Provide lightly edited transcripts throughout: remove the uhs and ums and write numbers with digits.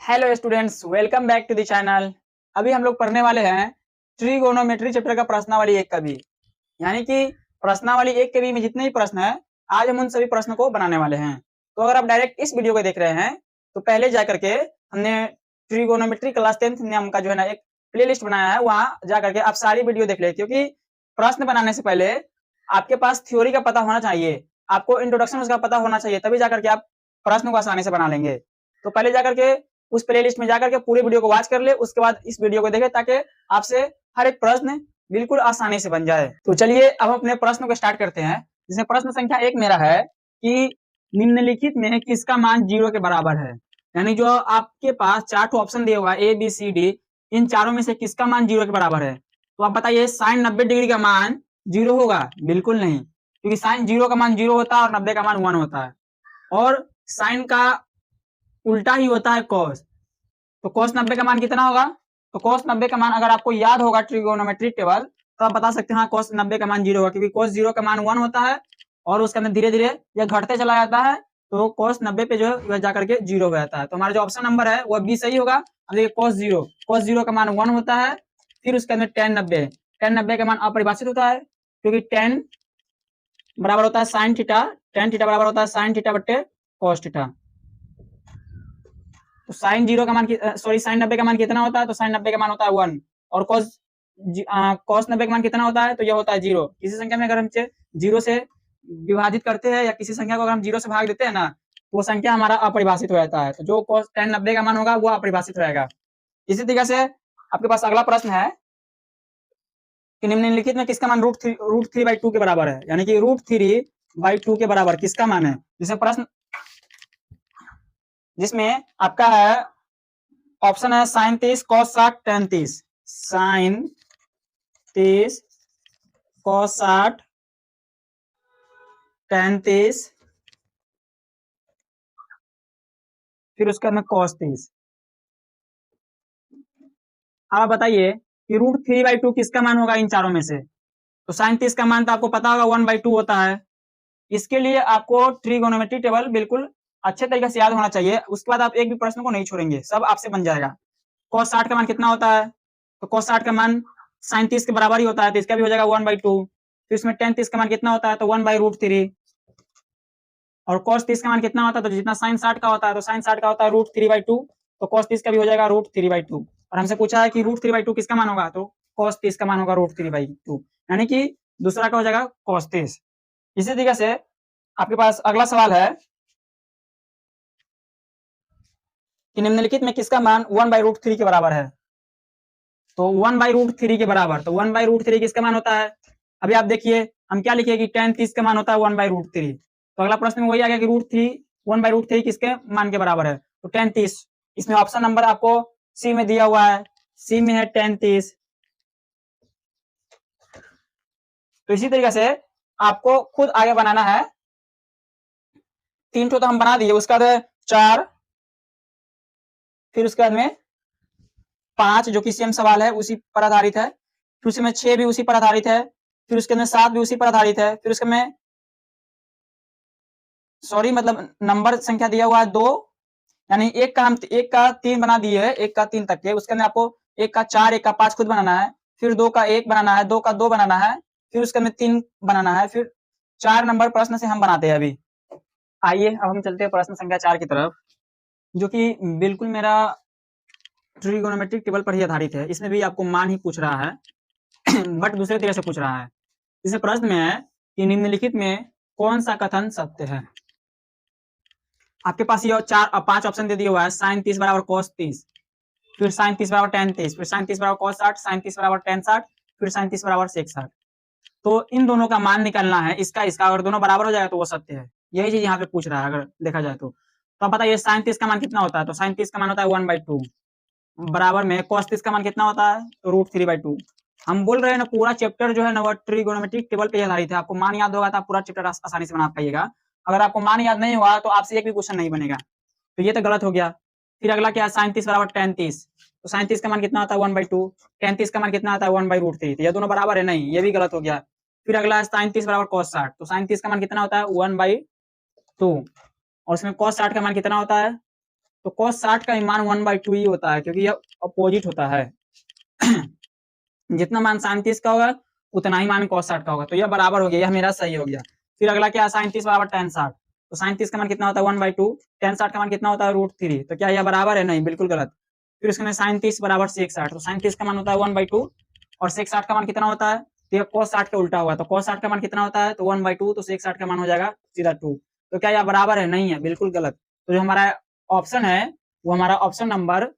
Hello students, welcome back to the channel. अभी हम लोग पढ़ने वाले हैं ट्रिगोनोमेट्री चैप्टर का प्रश्नावली 1 का भी, यानी कि प्रश्नावली 1 के भी में जितने भी प्रश्न है आज हम उन सभी प्रश्नों को बनाने वाले हैं। तो अगर आप डायरेक्ट इस वीडियो को देख रहे हैं तो पहले जा करके हमने ट्रिगोनोमेट्री क्लास 10th नाम का जो है ना एक प्लेलिस्ट बनाया है, वहां जा करके आप सारी वीडियो देख ले, क्योंकि प्रश्न बनाने से पहले आपके पास थ्योरी का पता होना चाहिए, आपको इंट्रोडक्शन उसका पता होना चाहिए, तभी जाकर के आप प्रश्न को आसानी से बना लेंगे। तो पहले जाकर के उस प्लेलिस्ट में जाकर के पूरे वीडियो को वॉच कर ले, उसके बाद इस वीडियो को देखे ताकि आपसे हर एक प्रश्न बिल्कुल आसानी से बन जाए। तो चलिए अब हम अपने प्रश्न को स्टार्ट करते हैं। जिसमें प्रश्न संख्या 1 मेरा है कि निम्नलिखित में किसका मान 0 के बराबर है। यानी जो आपके पास 4 ऑप्शन दिया हुआ है ए बी सी डी, इन चारों में से किसका मान 0 के बराबर है। तो आप बताइए, साइन 90 डिग्री का मान 0 होगा? बिल्कुल नहीं, क्योंकि साइन 0 का मान 0 होता है और 90 का मान 1 होता है, और साइन का उल्टा ही होता है कॉस। तो cos 90 का मान कितना होगा? तो cos 90 का मान अगर आपको याद होगा ट्रिगोनोमेट्री टेबल, तो आप बता सकते हैं हाँ cos 90 का मान 0 होगा, क्योंकि cos 0 का मान 1 होता है और उसके अंदर धीरे धीरे यह घटते चला जाता है, तो cos 90 पे जो है वह जाकर के 0 हो जाता है। तो हमारा जो ऑप्शन नंबर है वो बी सही होगा। अब देखिए cos 0 का मान 1 होता है, फिर उसके अंदर tan 90 का मान अपरिभाषित होता है, क्योंकि tan बराबर होता है साइन थीटा, tan थीटा बराबर होता है साइन थीटा बट्टे cos थीटा। तो साइन 0 का मान साइन 90 का मान कितना होता है? तो साइन 90 का मान होता है 1, और cos 90 का मान कितना होता है? तो यह होता है 0। किसी संख्या में अगर हम 0 से विभाजित करते हैं या किसी संख्या को अगर हम 0 से भाग देते हैं ना, तो वो संख्या हमारा अपरिभाषित हो जाता है। तो जो cos tan 90 का मान होगा वो अपरिभाषित रहेगा। इसी तरीके से आपके पास अगला प्रश्न है कि निम्नलिखित में किसका मान √3/2 के बराबर है। यानी कि √3/2 के बराबर किसका मान है। जिसमें प्रश्न जिसमें आपका है ऑप्शन है sine 30 cos 60 tan 30, sine 30 cos 60 tan 30, फिर उसके बाद में cos 30। अब आप बताइए कि √3/2 किसका मान होगा इन चारों में से। तो साइन 30 का मान तो आपको पता होगा 1/2 होता है। इसके लिए आपको ट्रिगोनोमेट्री टेबल बिल्कुल अच्छे तरीके से याद होना चाहिए, उसके बाद आप एक भी प्रश्न को नहीं छोड़ेंगे, सब आपसे बन जाएगा। cos 60 का मान कितना होता है? तो cos 60 का मान साइन 30 के बराबर ही होता है, तो इसका भी हो जाएगा 1/2। फिर इसमें tan 30 का मान कितना होता है? तो 1/√3। और cos 30 का मान कितना होता है? तो जितना साइन 60 का होता है, तो साइन 60 का होता है √3/2, तो cos 30 का भी हो जाएगा √3/2। और हमसे पूछा है कि √3/2 किसका मान होगा, तो cos 30 का मान होगा √3/2, यानी कि दूसरा का हो जाएगा cos 30। इसी तरीके से आपके पास अगला सवाल है कि निम्नलिखित में किसका मान 1/√3 के बराबर है। तो 1/√3 के बराबर, तो 1/√3 किसका मान होता है? अभी आप देखिए हम क्या लिखे कि tan 30 का मान होता है 1/√3। तो अगला प्रश्न में वही आ गया कि √1/√3 किसके मान के बराबर है। तो tan 30, इसमें ऑप्शन नंबर आपको सी में दिया हुआ है, सी में है tan 30। तो इसी तरीके से आपको खुद आगे बनाना है। 3 तो हम बना दिए, उसके बाद 4, फिर उसके बाद में 5 जो कि सेम सवाल है उसी पर आधारित है, फिर उसमें 6 भी उसी पर आधारित है, फिर उसके अंदर 7 भी उसी पर आधारित है, फिर उसके में मतलब नंबर संख्या दिया हुआ है 2, यानी एक का 3 बना दिए है, 1 का 3 तक के। उसके अंदर आपको 1 का 4, 1 का 5 खुद बनाना है, फिर 2 का 1 बनाना है, 2 का 2 बनाना है, फिर उसके अंदर 3 बनाना है, फिर 4 नंबर प्रश्न से हम बनाते हैं अभी। आइए अब हम चलते हैं प्रश्न संख्या 4 की तरफ, जो कि बिल्कुल मेरा ट्रिगोनोमेट्रिक टेबल पर ही आधारित है। इसमें भी आपको मान ही पूछ रहा है बट दूसरे तरीके से पूछ रहा है। इस प्रश्न में है कि निम्नलिखित में कौन सा कथन सत्य है। आपके पास ये 5 ऑप्शन दे दिया हुआ है, साइन 30 बराबर cos 30, फिर साइन 30 बराबर tan 30, फिर साइन 30 बराबर cos 60, साइन 30 बराबर tan 60, फिर साइन 30 बराबर sec 60। तो इन दोनों का मान निकालना है, इसका अगर दोनों बराबर हो जाएगा तो वो सत्य है। यही चीज यहाँ पे पूछ रहा है अगर देखा जाए तो। अब बताइए साइन 30 का मान कितना होता है। तो साइन 30 का मान होता है 1/2, बराबर में cos 30 का मान कितना होता है? तो √3/2। हम बोल रहे हैं ना पूरा चैप्टर जो है ना वो ट्रिगोनोमेट्रिक टेबल पे आधारित है। आपको मान याद होगा तो आप पूरा चैप्टर आसानी से बना पाइएगा। अगर आपको मान याद नहीं हुआ तो आपसे एक भी क्वेश्चन नहीं बनेगा, तो ये तो गलत हो गया। फिर अगला क्या है, साइन 30 बराबर tan 30। तो साइन 30 का मान कितना आता है 1/2, tan 30 का मान कितना आता है 1/√3। तो ये दोनों बराबर है नहीं, ये भी गलत हो गया। फिर अगला है साइन 30 बराबर cos 60। तो साइन 30 का मान कितना होता है 1/2, और उसमें cos 60 का मान कितना होता है तो cos 60 का मान 1/2 ही होता है, क्योंकि यह अपोजिट होता है। जितना मान sin 30 का होगा उतना ही मान cos 60 का होगा, तो यह बराबर हो गया, यह मेरा सही हो गया। फिर अगला क्या है, sin 30 बराबर tan 60, तो sin 30 का मान कितना होता है 1/2, tan 60 का मान कितना होता है √3, तो क्या यह बराबर है, नहीं बिल्कुल गलत। फिर उसके sin 30 बराबर sec 60, तो sin 30 का मान होता है 1/2 और sec 60 का मान कितना होता है, तो यह cos 60 का उल्टा हुआ, तो cos 60 का मान कितना होता है, तो 1/2, तो sec 60 का मान हो जाएगा सीधा 2, तो क्या यह बराबर है, नहीं है बिल्कुल गलत। तो जो हमारा ऑप्शन है वो हमारा ऑप्शन नंबर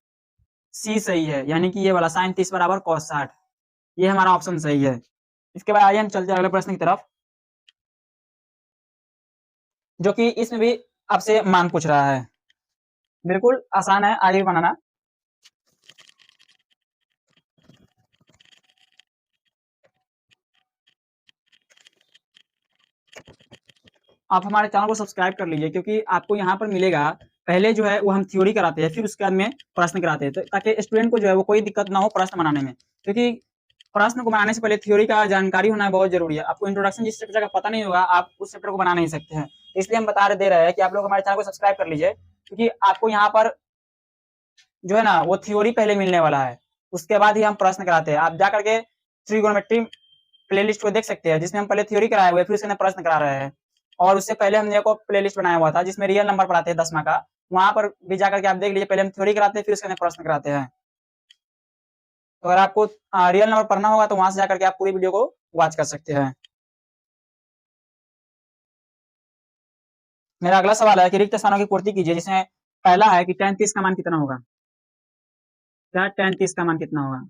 सी सही है, यानी कि ये वाला sin 30 बराबर cos 60, ये हमारा ऑप्शन सही है। इसके बाद आइए हम चलते हैं अगले प्रश्न की तरफ, जो कि इसमें भी आपसे मान पूछ रहा है। बिल्कुल आसान है, आगे भी बनाना। आप हमारे चैनल को सब्सक्राइब कर लीजिए, क्योंकि आपको यहाँ पर मिलेगा, पहले जो है वो हम थ्योरी कराते हैं, फिर उसके बाद में प्रश्न कराते हैं, तो ताकि स्टूडेंट को जो है वो कोई दिक्कत ना हो प्रश्न बनाने में, क्योंकि प्रश्न को बनाने से पहले थ्योरी का जानकारी होना बहुत जरूरी है। आपको इंट्रोडक्शन जिस चैप्टर का पता नहीं होगा, आप उस चैप्टर को बना नहीं सकते हैं, इसलिए हम दे रहे हैं कि आप लोग हमारे चैनल को सब्सक्राइब कर लीजिए, क्योंकि आपको यहाँ पर जो है ना वो थ्योरी पहले मिलने वाला है, उसके बाद ही हम प्रश्न कराते हैं। आप जा करके ट्रिगोनोमेट्री प्लेलिस्ट को देख सकते हैं, जिसमें हम पहले थ्योरी कराए हुए, फिर उसके अंदर प्रश्न करा रहे हैं, और उससे पहले हमने एक प्लेलिस्ट बनाया हुआ था जिसमें रियल नंबर पढ़ाते हैं 10वां का, वहां पर भी जाकर के आप देख लीजिए, पहले हम थ्योरी कराते हैं फिर उसके अंदर प्रश्न कराते हैं। तो अगर आपको रियल नंबर पढ़ना होगा तो वहां से जाकर के आप पूरी वीडियो को वॉच कर सकते हैं। मेरा अगला सवाल है कि रिक्त स्थानों की पूर्ति कीजिए, जिसमें पहला है कि tan 30 का मान कितना होगा, क्या tan 30 का मान कितना होगा।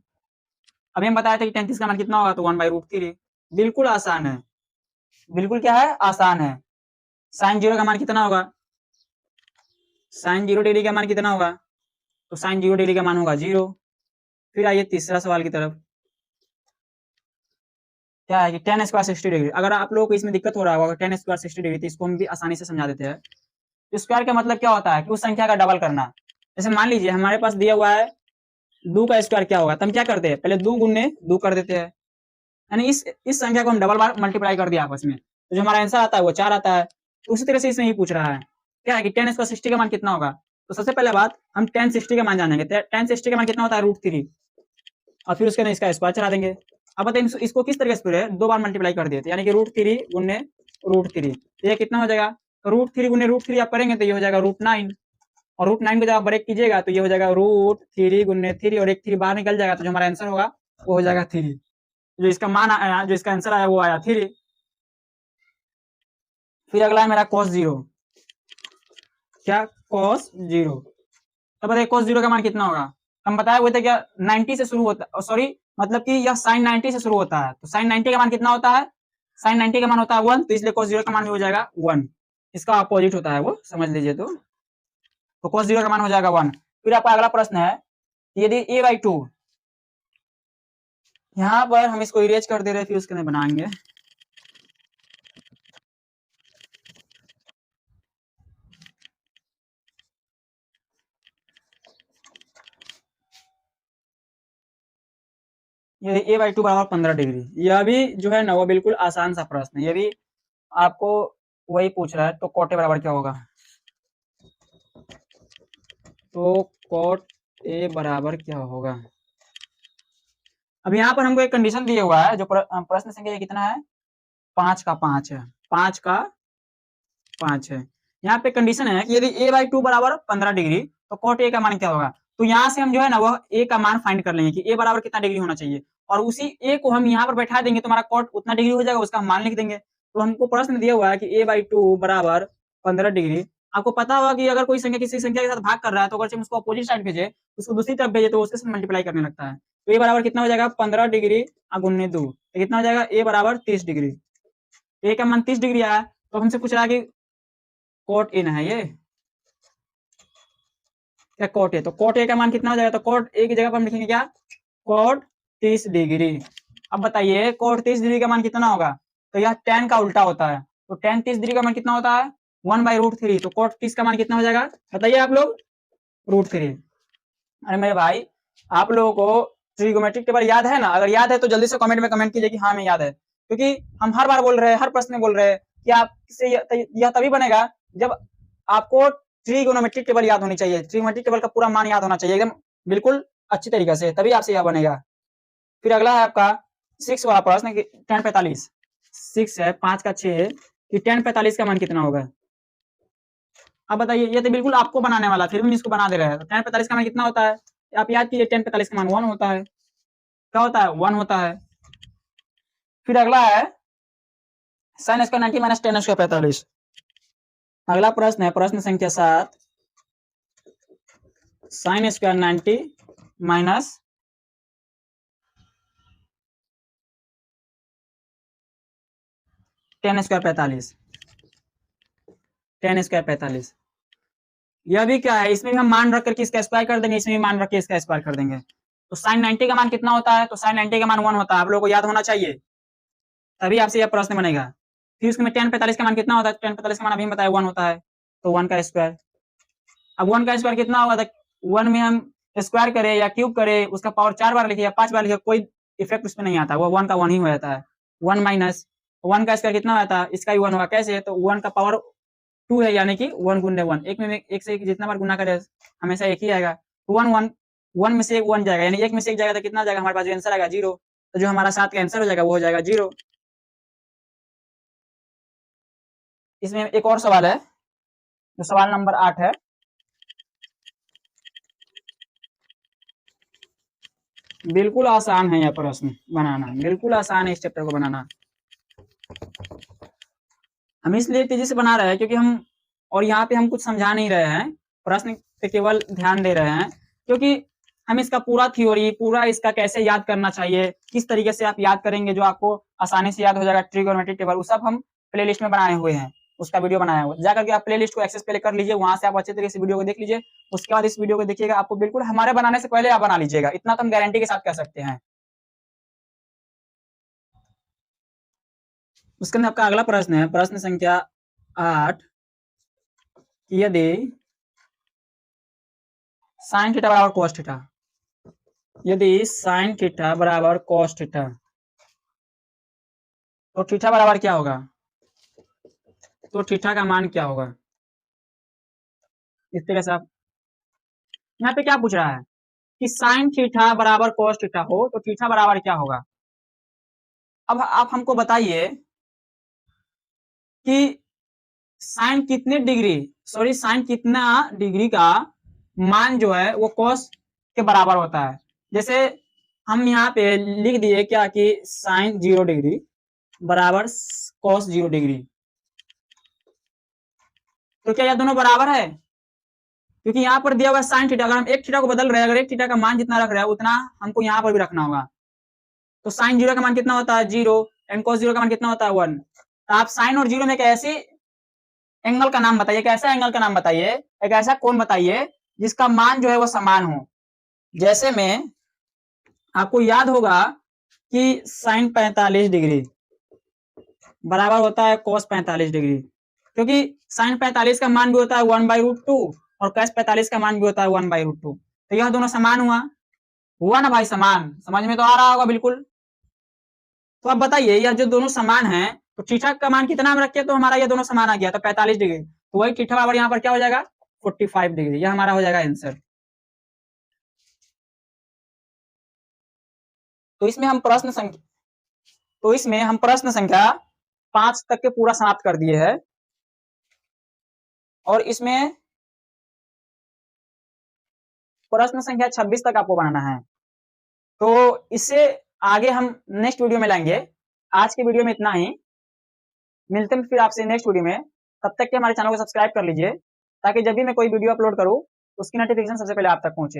अभी हम बताए थे कि tan 30 का मान कितना होगा, तो 1/√3, बिल्कुल आसान है, बिल्कुल क्या है, आसान है। sin 0 का मान कितना होगा, sin 0 डिग्री का मान कितना होगा, तो sin 0 डिग्री का मान होगा 0। फिर आइए तीसरा सवाल की तरफ, क्या है कि tan स्क्वायर 60 डिग्री, अगर आप लोगों को इसमें दिक्कत हो रहा होगा tan स्क्वायर 60 डिग्री, तो इसको हम भी आसानी से समझा देते हैं। स्क्वायर का मतलब क्या होता है कि उस संख्या का डबल करना। जैसे मान लीजिए हमारे पास दिया हुआ है 2 का स्क्वायर क्या होगा, तो हम क्या करते हैं, पहले 2 गुने 2 कर देते हैं, यानी इस संख्या को हम डबल बार मल्टीप्लाई कर दिया आपस में, तो जो हमारा आंसर आता है वो 4 आता है। तो उसी तरह से इसमें ही पूछ रहा है, क्या है कि tan स्क्वायर 60 का मान कितना होगा, तो सबसे पहले बात हम tan 60 का मान जानेंगे, tan 60 का मान कितना होता है √3, और फिर उसके अंदर इसका स्क्वायर चढ़ा देंगे। अब बताइए इसको किस तरीके से पूरे 2 बार मल्टीप्लाई कर दिए थे, यानी कि √3 गुने √3, तो ये कितना हो जाएगा, √3 गुने √3 आप करेंगे तो ये हो जाएगा √9, और √9 को जब आप ब्रेक कीजिएगा तो ये हो जाएगा √3 गुने 3, और एक 3 बाहर निकल जाएगा, तो जो हमारा आंसर होगा वो हो जाएगा 3, जो इसका मान आया, जो इसका आंसर आया वो आया 3। फिर अगला है मेरा cos 0, क्या cos 0, तो बताइए cos 0 का मान कितना होगा, हम बताए हुए थे क्या 90 से शुरू होता है, सॉरी मतलब कि यह sin 90 से शुरू होता है, तो sin 90 का मान कितना होता है, sin 90 का मान होता है 1, तो इसलिए cos 0 का मान भी हो जाएगा 1, इसका अपोजिट होता है वो, समझ लीजिए। तो cos 0 का मान हो जाएगा 1। फिर आपका अगला प्रश्न है, यदि a/2, यहाँ पर हम इसको इरेज कर दे रहे हैं, फिर उसके अंदर बनाएंगे, यदि a/2 बराबर 15 डिग्री, यह भी जो है ना वो बिल्कुल आसान सा प्रश्न है, ये भी आपको वही पूछ रहा है, तो cot a बराबर क्या होगा, तो cot a बराबर क्या होगा। अब यहाँ पर हमको एक कंडीशन दिया हुआ है, जो प्रश्न संख्या कितना है, 5 का 5 है, 5 का 5 है। यहाँ पे कंडीशन है कि यदि a/2 बराबर 15 डिग्री, तो cot a का मान क्या होगा, तो यहाँ से हम जो है ना वह a का मान फाइंड कर लेंगे कि a बराबर कितना डिग्री होना चाहिए, और उसी a को हम यहाँ पर बैठा देंगे, तो हमारा cot उतना डिग्री हो जाएगा, उसका मान लिख देंगे। तो हमको प्रश्न दिया हुआ है कि a/2 बराबर 15 डिग्री, आपको पता होगा कि अगर कोई संख्या किसी संख्या के साथ भाग कर रहा है, तो अगर हम उसको अपोजिट साइड भेजे, उसको दूसरी तरफ भेजे, तो उसके साथ मल्टीप्लाई करने लगता है। तो a बराबर कितना हो जाएगा, 15 डिग्री गुने 2, तो कितना हो जाएगा, a बराबर 30 डिग्री, a का मान 30 डिग्री आया। तो हमसे पूछ रहा है कि cot a है ये, क्या cot a, तो cot a का मान कितना हो जाएगा, तो cot a की जगह पर हम लिखेंगे क्या, cot 30 डिग्री। अब बताइए cot 30 डिग्री का मान कितना होगा, तो यह tan का उल्टा होता है, तो tan 30 डिग्री का मान कितना होता है 1/√3, तो cot 30 का मान कितना हो जाएगा, बताइए आप लोग, √3। अरे मेरे भाई, आप लोगों को ट्रिगोमेट्रिक टेबल याद है ना, अगर याद है तो जल्दी से कमेंट में कमेंट कीजिए कि हाँ हमें याद है, क्योंकि हम हर बार बोल रहे हैं, हर प्रश्न में बोल रहे हैं कि आपसे यह तभी बनेगा जब आपको ट्रिगोनोमेट्रिक टेबल याद होनी चाहिए, ट्रिगोनोमेट्रिक टेबल का पूरा मान याद होना चाहिए एकदम बिल्कुल अच्छी तरीके से, तभी आपसे यह बनेगा। फिर अगला है आपका 6 वाला प्रश्न कि tan 45, 6 है 5 का 6 है कि tan 45 का मान कितना होगा। अब बताइए, ये तो बिल्कुल आपको बनाने वाला, फिर भी इसको बना दे रहे हैं। तो tan 45 का मान कितना होता है, आप याद कीजिए, tan 45 का मान 1 होता है। क्या होता है, 1 होता है। फिर अगला है sin square 90 minus tan square 45। अगला प्रश्न है प्रश्न संख्या 7, sin square 90 minus tan square 45, tan square 45। यह भी क्या है, इसमें भी हम मान रख करके इसका स्क्वायर कर देंगे, इसमें भी मान रख के इसका स्क्वायर कर देंगे। तो sin 90 का मान कितना होता है, तो sin 90 का मान 1 होता है, आप लोगों को याद होना चाहिए, तभी आपसे यह प्रश्न बनेगा। फिर उसमें tan 45 का मान कितना होता है, tan 45 का मान अभी बताया 1 होता है, तो 1 का स्क्वायर। अब 1 का स्क्वायर कितना होगा, 1 में हम स्क्वायर करें या क्यूब करें, उसका पावर 4 बार लिखे या 5 बार लिखे, कोई इफेक्ट उसमें नहीं आता, वो 1 का 1 ही हो जाता है। 1 माइनस 1 का स्क्वायर कितना होता है, इसका भी 1 होगा। कैसे, तो 1 का पावर 2 है, यानी कि 1 गुणे 1, एक में एक से एक जितना बार गुना करे हमेशा एक ही आएगा। 1 में से एक 1 जाएगा, यानी एक में से एक जाएगा तो कितना जाएगा, हमारे पास जो आंसर आएगा 0। तो जो हमारा 7 का आंसर हो जाएगा वो हो जाएगा 0। इसमें एक और सवाल है, जो सवाल नंबर 8 है। बिल्कुल आसान है यह प्रश्न बनाना, बिल्कुल आसान है इस चैप्टर को बनाना। हम इसलिए तेजी से बना रहे हैं क्योंकि हम, और यहाँ पे हम कुछ समझा नहीं रहे हैं, प्रश्न पे केवल ध्यान दे रहे हैं, क्योंकि हम इसका पूरा थ्योरी, पूरा इसका कैसे याद करना चाहिए, किस तरीके से आप याद करेंगे जो आपको आसानी से याद हो जाएगा ट्रिगोनोमेट्रिक टेबल, वो सब हम प्लेलिस्ट में बनाए हुए हैं, उसका वीडियो बनाया हुआ है। जाकर के आप प्लेलिस्ट को एक्सेस पहले कर लीजिए, वहां से आप अच्छे तरीके से वीडियो को देख लीजिए, उसके बाद इस वीडियो को देखिएगा, आपको बिल्कुल हमारे बनाने से पहले आप बना लीजिएगा, इतना तो हम गारंटी के साथ कह सकते हैं। उसके अंदर आपका अगला प्रश्न है प्रश्न संख्या 8, यदि साइन थीटा बराबर कॉस थीटा, यदि साइन थीटा बराबर कॉस थीटा, तो थीटा बराबर क्या होगा, तो थीटा का मान क्या होगा। इस तरह से आप, यहाँ पे क्या पूछ रहा है कि साइन थीटा बराबर कॉस थीटा हो तो थीटा बराबर क्या होगा। अब आप हमको बताइए कि साइन कितने डिग्री, सॉरी साइन कितना डिग्री का मान जो है वो कॉस के बराबर होता है। जैसे हम यहाँ पे लिख दिए क्या कि साइन 0 डिग्री बराबर कॉस 0 डिग्री, तो क्या यह दोनों बराबर है, क्योंकि यहाँ पर दिया हुआ साइन थीटा, अगर हम एक थीटा को बदल रहे हैं, अगर एक थीटा का मान जितना रख रहे हैं उतना हमको यहाँ पर भी रखना होगा। तो साइन 0 का मान कितना होता है 0, एंड कॉस 0 का मान कितना होता है 1। तो आप साइन और 0 में एक ऐसी एंगल का नाम बताइए, एक ऐसा एंगल का नाम बताइए, एक ऐसा कोण बताइए जिसका मान जो है वो समान हो। जैसे में आपको याद होगा कि साइन 45 डिग्री बराबर होता है कॉस 45 डिग्री, क्योंकि साइन 45 का मान भी होता है 1/√2 और कॉस 45 का मान भी होता है 1/√2, तो यह दोनों समान हुआ ना भाई, समान, समझ में तो आ रहा होगा बिल्कुल। तो अब बताइए यह जो दोनों समान है, तो थीटा का मान कितना हम रखे तो हमारा ये दोनों समान आ गया, तो 45 डिग्री, तो वही थीटा बराबर यहाँ पर क्या हो जाएगा 45 डिग्री, यह हमारा हो जाएगा आंसर। तो इसमें हम प्रश्न संख्या 5 तक के पूरा समाप्त कर दिए हैं, और इसमें प्रश्न संख्या 26 तक आपको बनाना है। तो इससे आगे हम नेक्स्ट वीडियो में लाएंगे। आज के वीडियो में इतना ही, मिलते हैं फिर आपसे नेक्स्ट वीडियो में। तब तक के हमारे चैनल को सब्सक्राइब कर लीजिए, ताकि जब भी मैं कोई वीडियो अपलोड करूँ उसकी नोटिफिकेशन सबसे पहले आप तक पहुंचे।